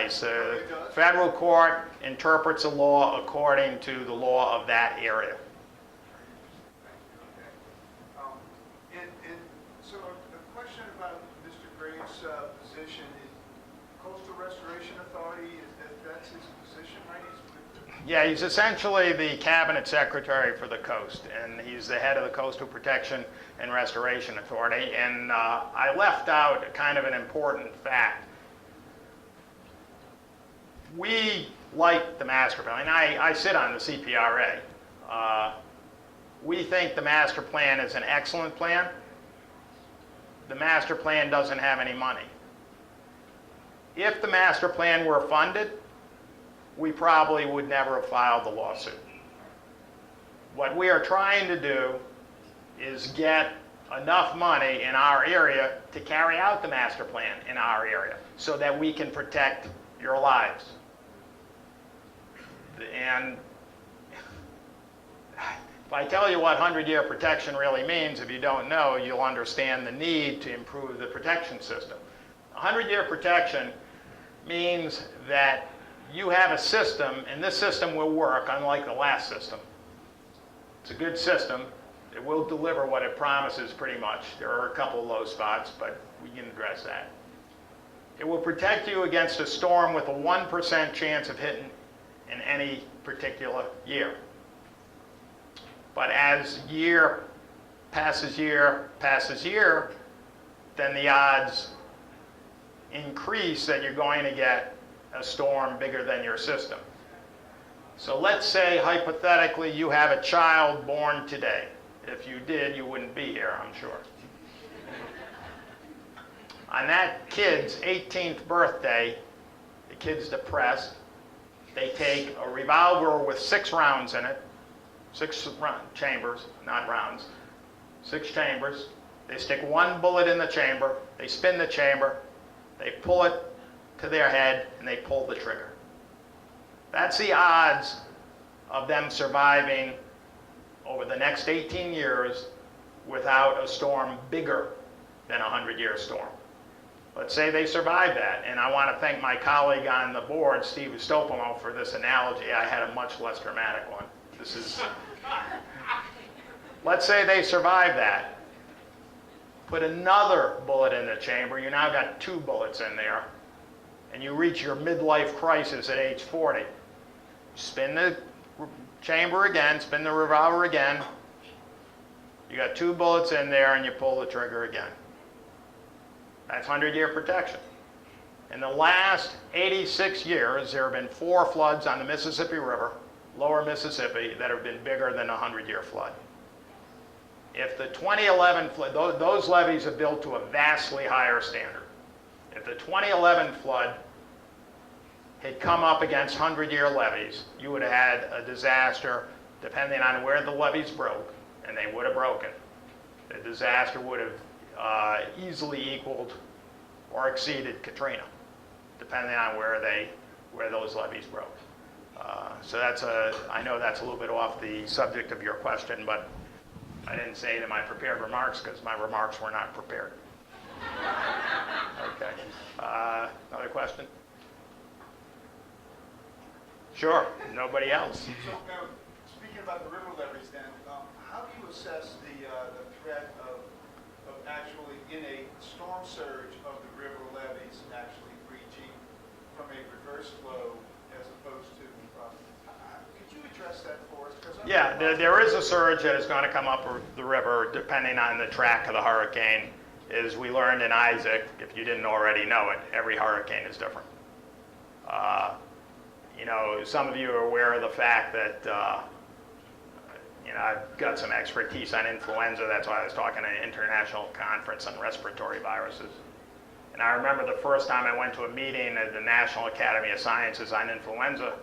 The federal court interprets a law according to the law of that area. And so a question about Mr. Graves' position is Coastal Restoration Authority, that's his position, right? Yeah, he's essentially the cabinet secretary for the coast, and he's the head of the Coastal Protection and Restoration Authority. And I left out kind of an important fact. We like the master plan, and I sit on the CPRA. We think the master plan is an excellent plan. The master plan doesn't have any money. If the master plan were funded, we probably would never have filed the lawsuit. What we are trying to do is get enough money in our area to carry out the master plan in our area so that we can protect your lives. And if I tell you what 100-year protection really means, if you don't know, you'll understand the need to improve the protection system. 100-year protection means that you have a system, and this system will work unlike the last system. It's a good system. It will deliver what it promises pretty much. There are a couple of low spots, but we can address that. It will protect you against a storm with a 1% chance of hitting in any particular year. But as year passes year, then the odds increase that you're going to get a storm bigger than your system. So let's say, hypothetically, you have a child born today. If you did, you wouldn't be here, I'm sure. On that kid's 18th birthday, the kid's depressed. They take a revolver with 6 rounds in it, 6 chambers, not rounds, 6 chambers. They stick 1 bullet in the chamber, they spin the chamber, they pull it to their head, and they pull the trigger. That's the odds of them surviving over the next 18 years without a storm bigger than a 100-year storm. Let's say they survive that, and I want to thank my colleague on the board, Steve Ustopomo, for this analogy. I had a much less dramatic one. This is, let's say they survive that. Put another bullet in the chamber. You now got 2 bullets in there, and you reach your midlife crisis at age 40. Spin the chamber again, spin the revolver again. You got 2 bullets in there, and you pull the trigger again. That's 100-year protection. In the last 86 years, there have been 4 floods on the Mississippi River, lower Mississippi, that have been bigger than a 100-year flood. If the 2011 flood, those levees are built to a vastly higher standard. If the 2011 flood had come up against 100-year levees, you would have had a disaster depending on where the levees broke, and they would have broken. The disaster would have easily equaled or exceeded Katrina, depending on where those levees broke. So that's I know that's a little bit off the subject of your question, but I didn't say it in my prepared remarks because my remarks were not prepared. Okay. Another question? Sure. Nobody else. So, speaking about the river levees, then, how do you assess the threat of actually, in a storm surge, of the river levees actually breaching from a reverse flow as opposed to? Could you address that for us? Yeah, there is a surge that is going to come up the river depending on the track of the hurricane. As we learned in Isaac, if you didn't already know it, every hurricane is different. You know, some of you are aware of the fact that you know, I've got some expertise on influenza. That's why I was talking at an international conference on respiratory viruses. And I remember the first time I went to a meeting at the National Academy of Sciences on influenza,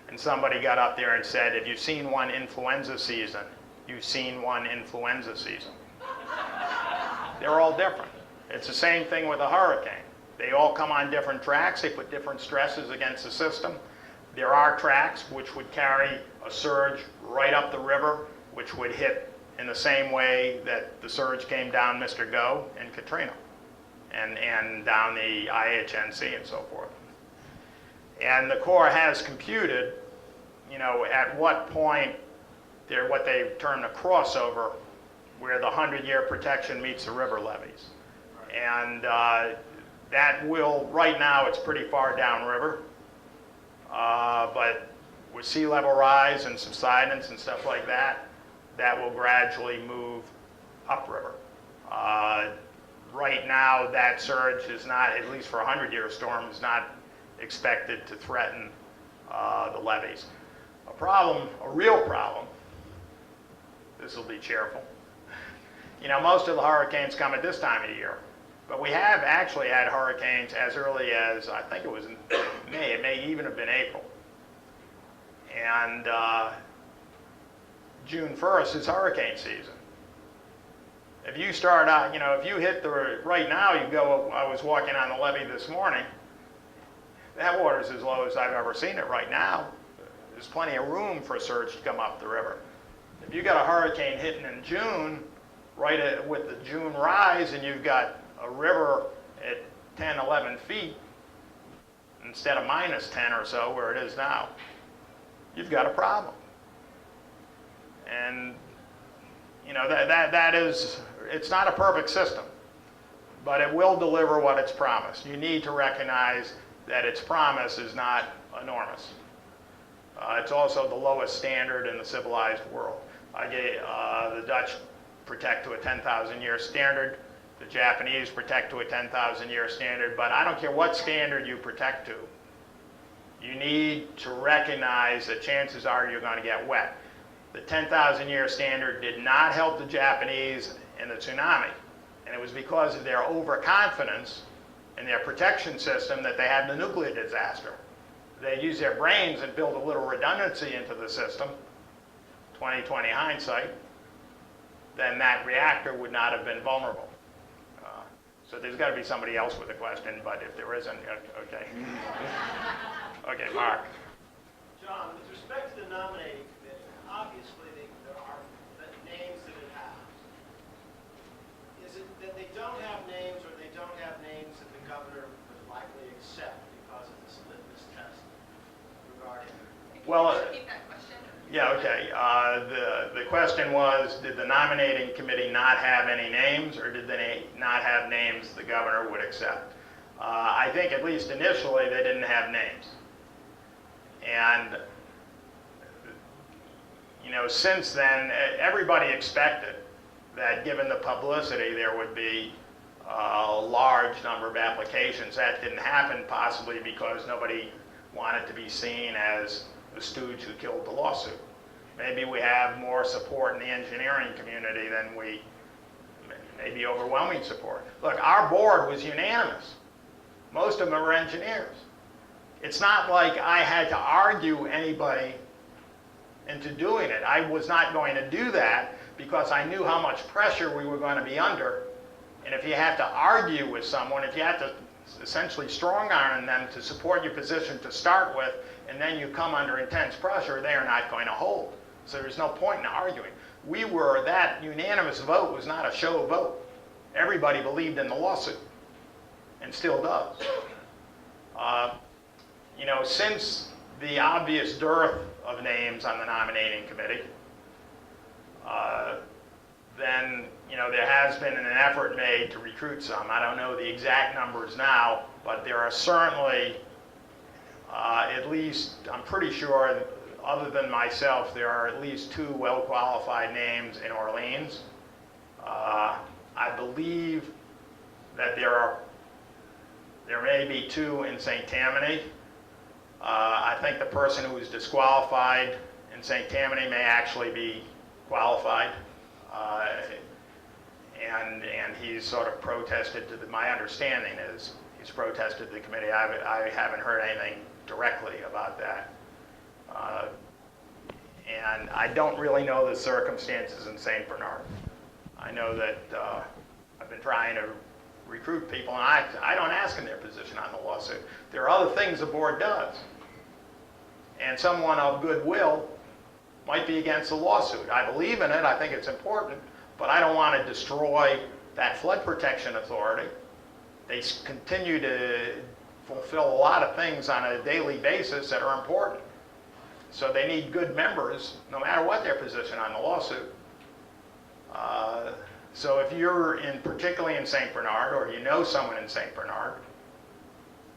and somebody got up there and said, if you've seen one influenza season, you've seen one influenza season. They're all different. It's the same thing with a hurricane. They all come on different tracks. They put different stresses against the system. There are tracks which would carry a surge right up the river, which would hit in the same way that the surge came down Mr. Go and Katrina, and down the IHNC and so forth. And the Corps has computed, you know, at what point they're what they term the crossover, where the 100-year protection meets the river levees. And that will, right now, it's pretty far downriver. But with sea level rise and subsidence and stuff like that, that will gradually move upriver. Right now, that surge is not, at least for a 100-year storm, is not expected to threaten the levees. A real problem, this will be cheerful. You know, most of the hurricanes come at this time of the year, but we have actually had hurricanes as early as, I think it was in May, it may even have been April. And June 1st is hurricane season. If you start out, you know, if you hit the, right now you go, I was walking on the levee this morning, that water's as low as I've ever seen it right now. There's plenty of room for a surge to come up the river. If you got a hurricane hitting in June, with the June rise, and you've got a river at 10, 11 feet, instead of minus 10 or so where it is now, you've got a problem. And you know, that is, it's not a perfect system, but it will deliver what it's promised. You need to recognize that its promise is not enormous. It's also the lowest standard in the civilized world. The Dutch protect to a 10,000-year standard. The Japanese protect to a 10,000-year standard, but I don't care what standard you protect to. You need to recognize that chances are you're going to get wet. The 10,000-year standard did not help the Japanese in the tsunami, and it was because of their overconfidence in their protection system that they had the nuclear disaster. They used their brains and built a little redundancy into the system, 20/20 hindsight, then that reactor would not have been vulnerable. So there's got to be somebody else with a question, but if there isn't, okay. Okay, Mark. John, with respect to the nominating committee, obviously there are the names that it has. Is it that they don't have names, or they don't have names that the governor would likely accept because of this litmus test regarding? Well, Can you repeat that question? yeah, okay. The question was, did the nominating committee not have any names, or did they not have names the governor would accept? I think at least initially they didn't have names. And, you know, since then, everybody expected that given the publicity, there would be a large number of applications. That didn't happen, possibly because nobody wanted to be seen as the stooge who killed the lawsuit. Maybe we have more support in the engineering community than maybe overwhelming support. Look, our board was unanimous. Most of them are engineers. It's not like I had to argue anybody into doing it. I was not going to do that because I knew how much pressure we were going to be under. And if you have to argue with someone, if you have to essentially strong arm them to support your position to start with, and then you come under intense pressure, they are not going to hold. So there's no point in arguing. That unanimous vote was not a show vote. Everybody believed in the lawsuit, and still does. You know, since the obvious dearth of names on the nominating committee, then, you know, there has been an effort made to recruit some. I don't know the exact numbers now, but there are certainly, at least, I'm pretty sure, other than myself, there are at least 2 well-qualified names in Orleans. I believe that there may be 2 in St. Tammany. I think the person who was disqualified in St. Tammany may actually be qualified. And he's sort of protested my understanding is he's protested the committee. I haven't heard anything directly about that. And I don't really know the circumstances in St. Bernard. I know that I've been trying to recruit people, and I don't ask them their position on the lawsuit. There are other things the board does. And someone of goodwill might be against the lawsuit. I believe in it, I think it's important, but I don't want to destroy that flood protection authority. They continue to fulfill a lot of things on a daily basis that are important. So they need good members, no matter what their position on the lawsuit. So if you're particularly in St. Bernard, or you know someone in St. Bernard,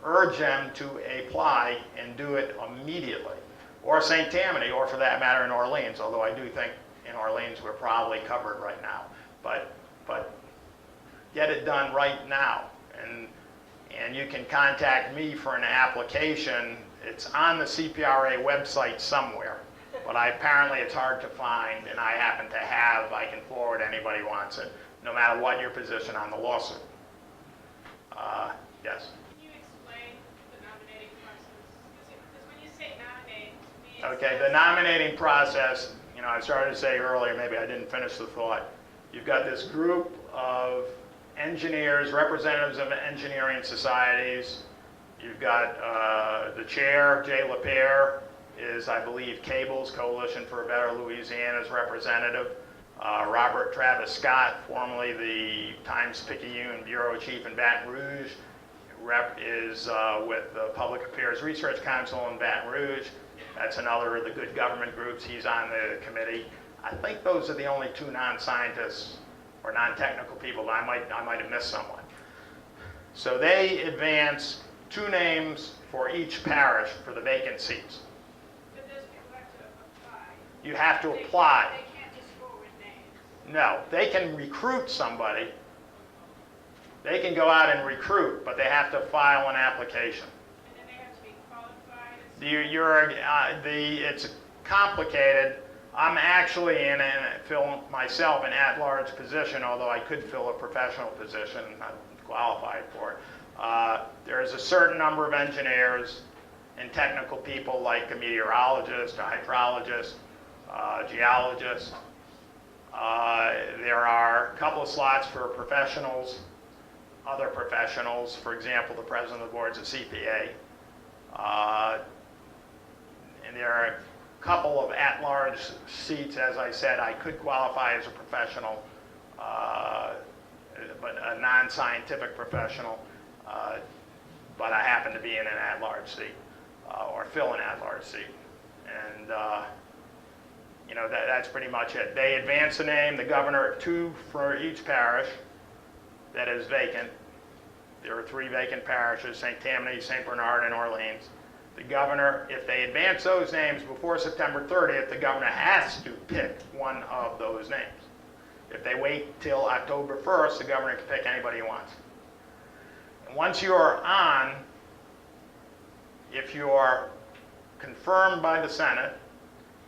urge them to apply and do it immediately. Or St. Tammany, or for that matter in Orleans, although I do think in Orleans we're probably covered right now. But get it done right now. And you can contact me for an application. It's on the CPRA website somewhere, but apparently it's hard to find, and I happen to have, I can forward anybody who wants it, no matter what your position on the lawsuit. Yes? Can you explain the nominating process? Because when you say nominate, to me it Okay, the sounds- nominating process, you know, I started to say earlier, maybe I didn't finish the thought. You've got this group of engineers, representatives of engineering societies. You've got the chair, Jay LaPierre, is, I believe, Cable's Coalition for a Better Louisiana's representative. Robert Travis Scott, formerly the Times-Picayune Bureau Chief in Baton Rouge, is with the Public Affairs Research Council in Baton Rouge. That's another of the good government groups. He's on the committee. I think those are the only two non-scientists or non-technical people. I might have missed someone. So they advance 2 names for each parish for the vacant seats. But those people have to apply. You have to They apply. can't- They can't just forward names. No, they can recruit somebody. They can go out and recruit, but they have to file an application. And then they have to be qualified. It's complicated. I'm actually fill myself an at-large position, although I could fill a professional position. I'm qualified for it. There's a certain number of engineers and technical people like a meteorologist, a hydrologist, geologist. There are a couple of slots for professionals, other professionals, for example, the president of the board's a CPA. And there are a couple of at-large seats. As I said, I could qualify as a professional, but a non-scientific professional, but I happen to be in an at-large seat, or fill an at-large seat. And you know, that's pretty much it. They advance a name, the governor, 2 for each parish that is vacant. There are 3 vacant parishes, St. Tammany, St. Bernard, and Orleans. The governor, if they advance those names before September 30th, the governor has to pick one of those names. If they wait till October 1st, the governor can pick anybody he wants. And once you're on, if you're confirmed by the Senate,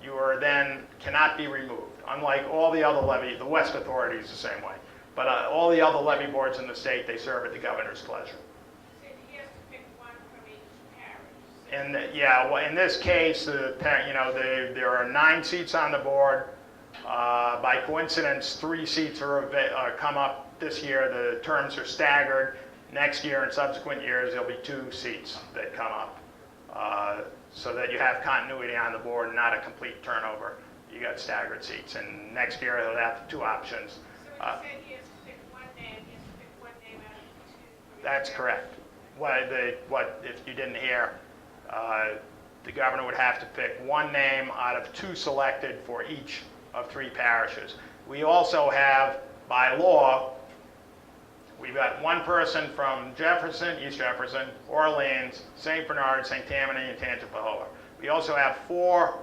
you are then cannot be removed. Unlike all the other levy, the West Authority is the same way. But all the other levy boards in the state, they serve at the governor's pleasure. So he has to pick one from each parish. And yeah, well, in this case, there are 9 seats on the board. By coincidence, 3 seats are come up this year. The terms are staggered. Next year and subsequent years, there'll be 2 seats that come up, so that you have continuity on the board and not a complete turnover. You got staggered seats, and next year they'll have 2 options. So when you said he has to pick one name, he has to pick one name out of 2 from each That's parish. correct. What if you didn't hear? The governor would have to pick one name out of 2 selected for each of 3 parishes. We also have, by law, we've got 1 person from Jefferson, East Jefferson, Orleans, St. Bernard, St. Tammany, and Tangipahoa. We also have 4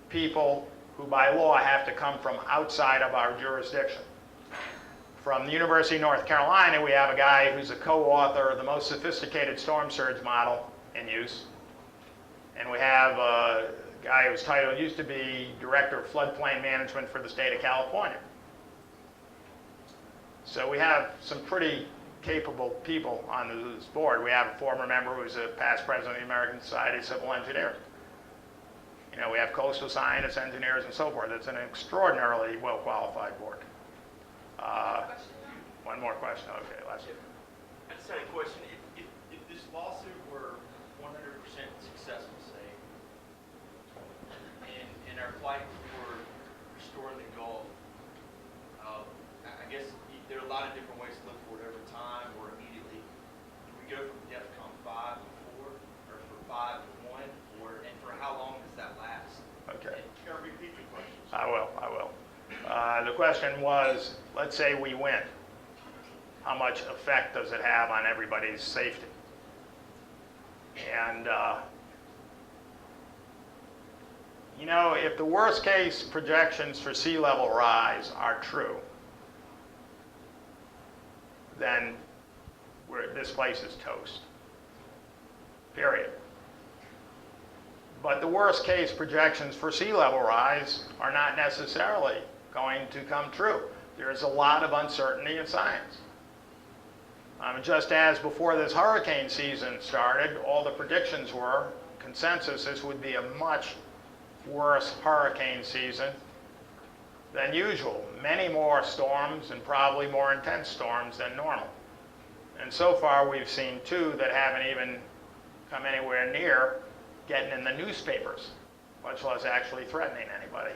people who, by law, have to come from outside of our jurisdiction. From the University of North Carolina, we have a guy who's a co-author of the most sophisticated storm surge model in use. And we have a guy whose title used to be Director of Floodplain Management for the state of California. So we have some pretty capable people on this board. We have a former member who's a past president of the American Society of Civil Engineers. You know, we have coastal scientists, engineers, and so forth. It's an extraordinarily well-qualified board. One more question. Okay, last. I just had a question. If this lawsuit were 100% successful, say, and our fight for restoring the Gulf, I guess there are a lot of different ways to look for it over time or immediately. Do we go from DEFCON 5 to question was, let's say we win. How much effect does it have on everybody's safety? And, you know, if the worst case projections for sea level rise are true, then this place is toast. Period. But the worst case projections for sea level rise are not necessarily going to come true. There's a lot of uncertainty in science. Just as before this hurricane season started, all the predictions were consensus this would be a much worse hurricane season than usual. Many more storms and probably more intense storms than normal. And so far we've seen two that haven't even come anywhere near getting in the newspapers, much less actually threatening anybody.